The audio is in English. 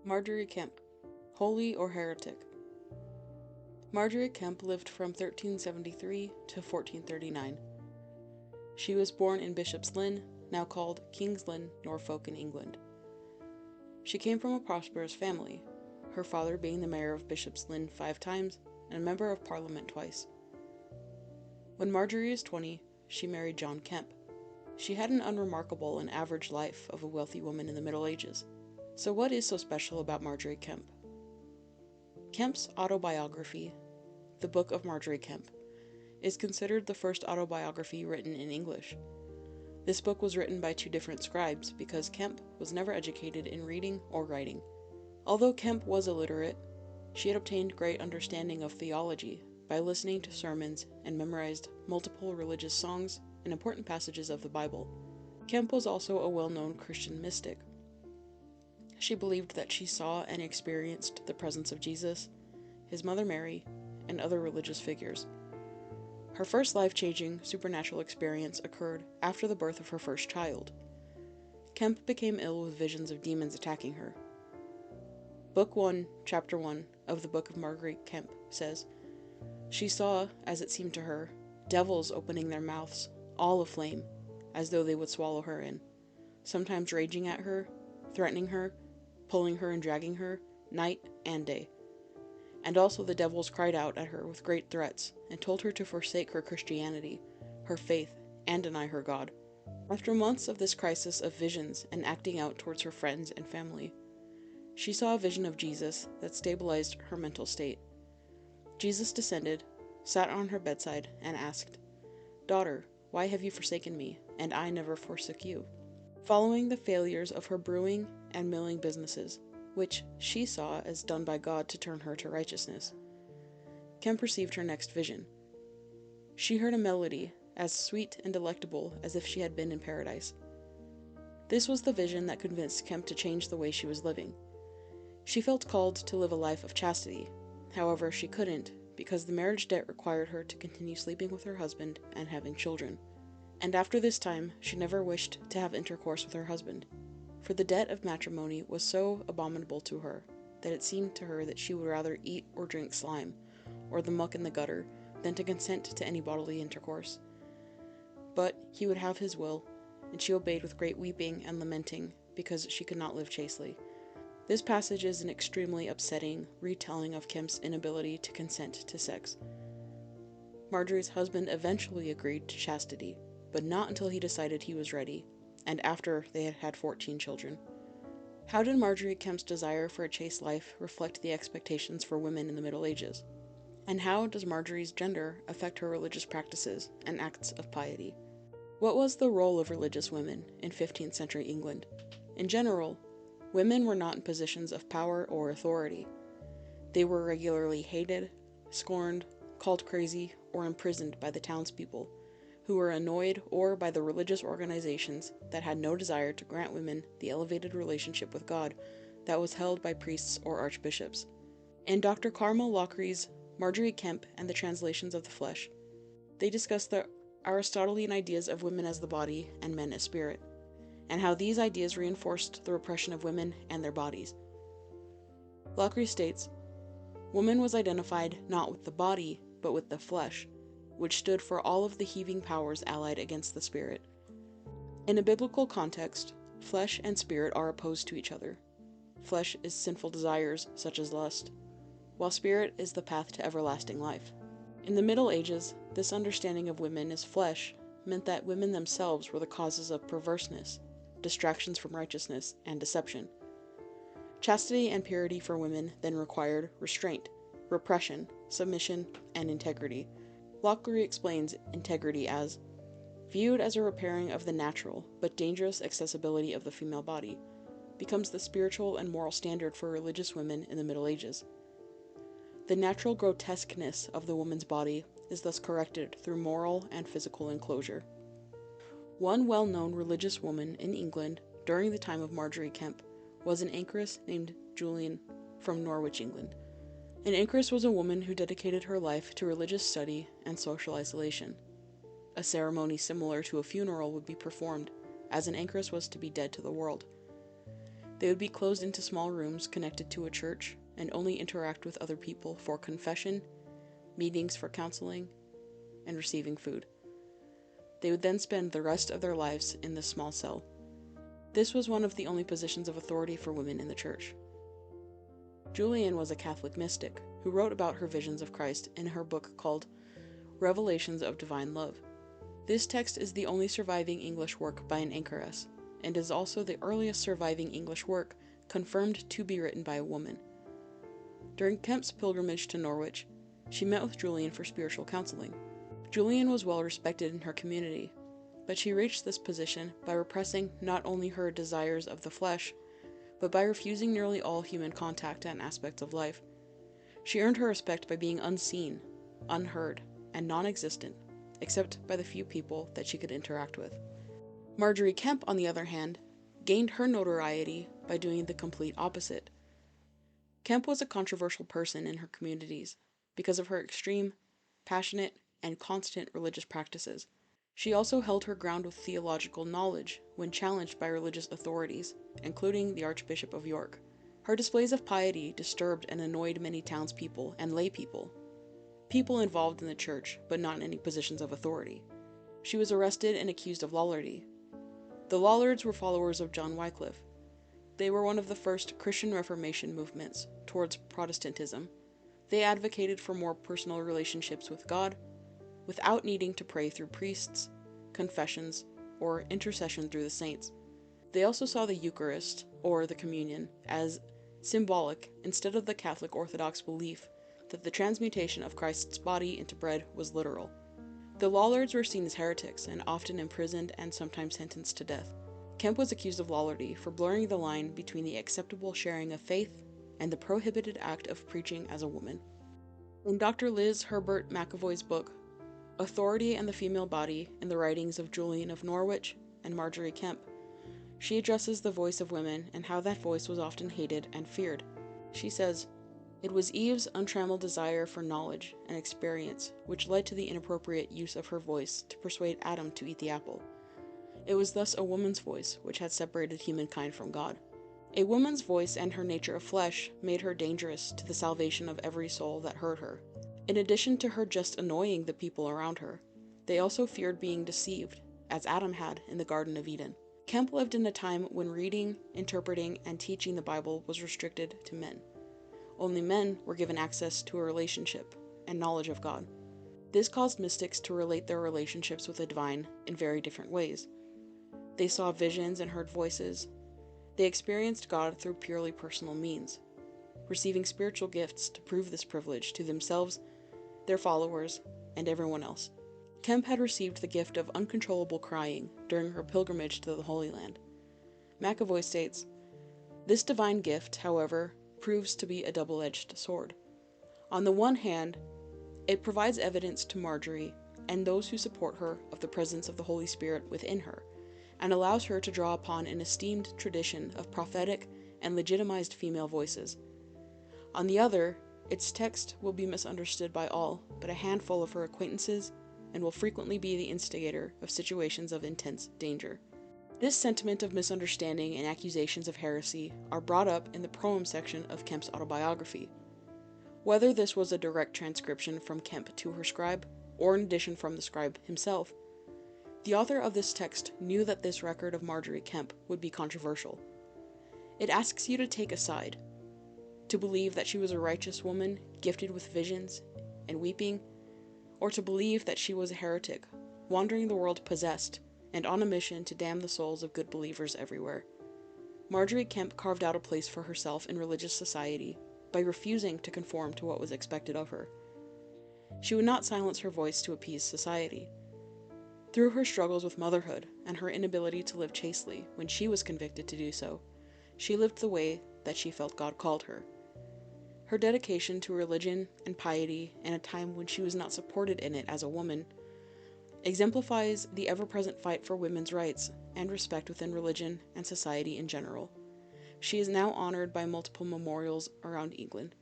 Margery Kempe, Holy or Heretic. Margery Kempe lived from 1373 to 1439. She was born in Bishop's Lynn, now called King's Lynn, Norfolk in England. She came from a prosperous family, her father being the mayor of Bishop's Lynn 5 times and a member of Parliament twice. When Margery was 20, she married John Kempe. She had an unremarkable and average life of a wealthy woman in the Middle Ages. So what is so special about Margery Kempe? Kempe's autobiography, The Book of Margery Kempe, is considered the first autobiography written in English. This book was written by 2 different scribes because Kempe was never educated in reading or writing. Although Kempe was illiterate, she had obtained great understanding of theology by listening to sermons and memorized multiple religious songs and important passages of the Bible. Kempe was also a well-known Christian mystic. She believed that she saw and experienced the presence of Jesus, his mother Mary, and other religious figures. Her first life-changing supernatural experience occurred after the birth of her first child. Kempe became ill with visions of demons attacking her. Book 1, Chapter 1 of the Book of Margery Kempe says, "She saw, as it seemed to her, devils opening their mouths, all aflame, as though they would swallow her in, sometimes raging at her, threatening her, pulling her and dragging her, night and day. And also the devils cried out at her with great threats, and told her to forsake her Christianity, her faith, and deny her God." After months of this crisis of visions and acting out towards her friends and family, she saw a vision of Jesus that stabilized her mental state. Jesus descended, sat on her bedside, and asked, "Daughter, why have you forsaken me, and I never forsook you?" Following the failures of her brewing and milling businesses, which she saw as done by God to turn her to righteousness, Kempe received her next vision. She heard a melody as sweet and delectable as if she had been in paradise. This was the vision that convinced Kempe to change the way she was living. She felt called to live a life of chastity. However, she couldn't, because the marriage debt required her to continue sleeping with her husband and having children. And after this time, she never wished to have intercourse with her husband, for the debt of matrimony was so abominable to her that it seemed to her that she would rather eat or drink slime, or the muck in the gutter, than to consent to any bodily intercourse. But he would have his will, and she obeyed with great weeping and lamenting, because she could not live chastely. This passage is an extremely upsetting retelling of Kempe's inability to consent to sex. Margery's husband eventually agreed to chastity, but not until he decided he was ready, and after they had had 14 children. How did Margery Kempe's desire for a chaste life reflect the expectations for women in the Middle Ages? And how does Margery's gender affect her religious practices and acts of piety? What was the role of religious women in 15th century England? In general, women were not in positions of power or authority. They were regularly hated, scorned, called crazy, or imprisoned by the townspeople, who were annoyed, or by the religious organizations that had no desire to grant women the elevated relationship with God that was held by priests or archbishops. In Dr. Carmel Lockry's Margery Kempe and the Translations of the Flesh, they discuss the Aristotelian ideas of women as the body and men as spirit, and how these ideas reinforced the repression of women and their bodies. Lockry states, "Woman was identified not with the body, but with the flesh, which stood for all of the heaving powers allied against the spirit. In a biblical context, flesh and spirit are opposed to each other. Flesh is sinful desires, such as lust, while spirit is the path to everlasting life." In the Middle Ages, this understanding of women as flesh meant that women themselves were the causes of perverseness, distractions from righteousness, and deception. Chastity and purity for women then required restraint, repression, submission, and integrity. Lockry explains integrity as viewed as a repairing of the natural but dangerous accessibility of the female body, becomes the spiritual and moral standard for religious women in the Middle Ages. The natural grotesqueness of the woman's body is thus corrected through moral and physical enclosure. One well-known religious woman in England during the time of Margery Kempe was an anchoress named Julian from Norwich, England. An anchoress was a woman who dedicated her life to religious study and social isolation. A ceremony similar to a funeral would be performed, as an anchoress was to be dead to the world. They would be closed into small rooms connected to a church and only interact with other people for confession, meetings for counseling, and receiving food. They would then spend the rest of their lives in this small cell. This was one of the only positions of authority for women in the church. Julian was a Catholic mystic who wrote about her visions of Christ in her book called Revelations of Divine Love. This text is the only surviving English work by an anchoress, and is also the earliest surviving English work confirmed to be written by a woman. During Kempe's pilgrimage to Norwich, she met with Julian for spiritual counseling. Julian was well respected in her community, but she reached this position by repressing not only her desires of the flesh, but by refusing nearly all human contact and aspects of life. She earned her respect by being unseen, unheard, and non-existent, except by the few people that she could interact with. Margery Kempe, on the other hand, gained her notoriety by doing the complete opposite. Kempe was a controversial person in her communities because of her extreme, passionate, and constant religious practices. She also held her ground with theological knowledge when challenged by religious authorities, including the Archbishop of York. Her displays of piety disturbed and annoyed many townspeople and laypeople, people involved in the church but not in any positions of authority. She was arrested and accused of Lollardy. The Lollards were followers of John Wycliffe. They were one of the first Christian Reformation movements towards Protestantism. They advocated for more personal relationships with God, without needing to pray through priests, confessions, or intercession through the saints. They also saw the Eucharist, or the Communion, as symbolic instead of the Catholic Orthodox belief that the transmutation of Christ's body into bread was literal. The Lollards were seen as heretics and often imprisoned and sometimes sentenced to death. Kempe was accused of Lollardy for blurring the line between the acceptable sharing of faith and the prohibited act of preaching as a woman. In Dr. Liz Herbert McAvoy's book, Authority and the Female Body in the Writings of Julian of Norwich and Margery Kempe, she addresses the voice of women and how that voice was often hated and feared. She says, "It was Eve's untrammeled desire for knowledge and experience which led to the inappropriate use of her voice to persuade Adam to eat the apple. It was thus a woman's voice which had separated humankind from God. A woman's voice and her nature of flesh made her dangerous to the salvation of every soul that heard her. In addition to her just annoying the people around her, they also feared being deceived, as Adam had in the Garden of Eden." Kempe lived in a time when reading, interpreting, and teaching the Bible was restricted to men. Only men were given access to a relationship and knowledge of God. This caused mystics to relate their relationships with the divine in very different ways. They saw visions and heard voices. They experienced God through purely personal means, receiving spiritual gifts to prove this privilege to themselves, their followers, and everyone else. Kempe had received the gift of uncontrollable crying during her pilgrimage to the Holy Land. McAvoy states, "This divine gift, however, proves to be a double-edged sword. On the one hand, it provides evidence to Margery and those who support her of the presence of the Holy Spirit within her, and allows her to draw upon an esteemed tradition of prophetic and legitimized female voices. On the other, its text will be misunderstood by all but a handful of her acquaintances and will frequently be the instigator of situations of intense danger." This sentiment of misunderstanding and accusations of heresy are brought up in the proem section of Kempe's autobiography. Whether this was a direct transcription from Kempe to her scribe, or an addition from the scribe himself, the author of this text knew that this record of Margery Kempe would be controversial. It asks you to take a side, to believe that she was a righteous woman, gifted with visions and weeping, or to believe that she was a heretic, wandering the world possessed, and on a mission to damn the souls of good believers everywhere. Margery Kempe carved out a place for herself in religious society by refusing to conform to what was expected of her. She would not silence her voice to appease society. Through her struggles with motherhood and her inability to live chastely when she was convicted to do so, she lived the way that she felt God called her. Her dedication to religion and piety in a time when she was not supported in it as a woman exemplifies the ever-present fight for women's rights and respect within religion and society in general. She is now honored by multiple memorials around England.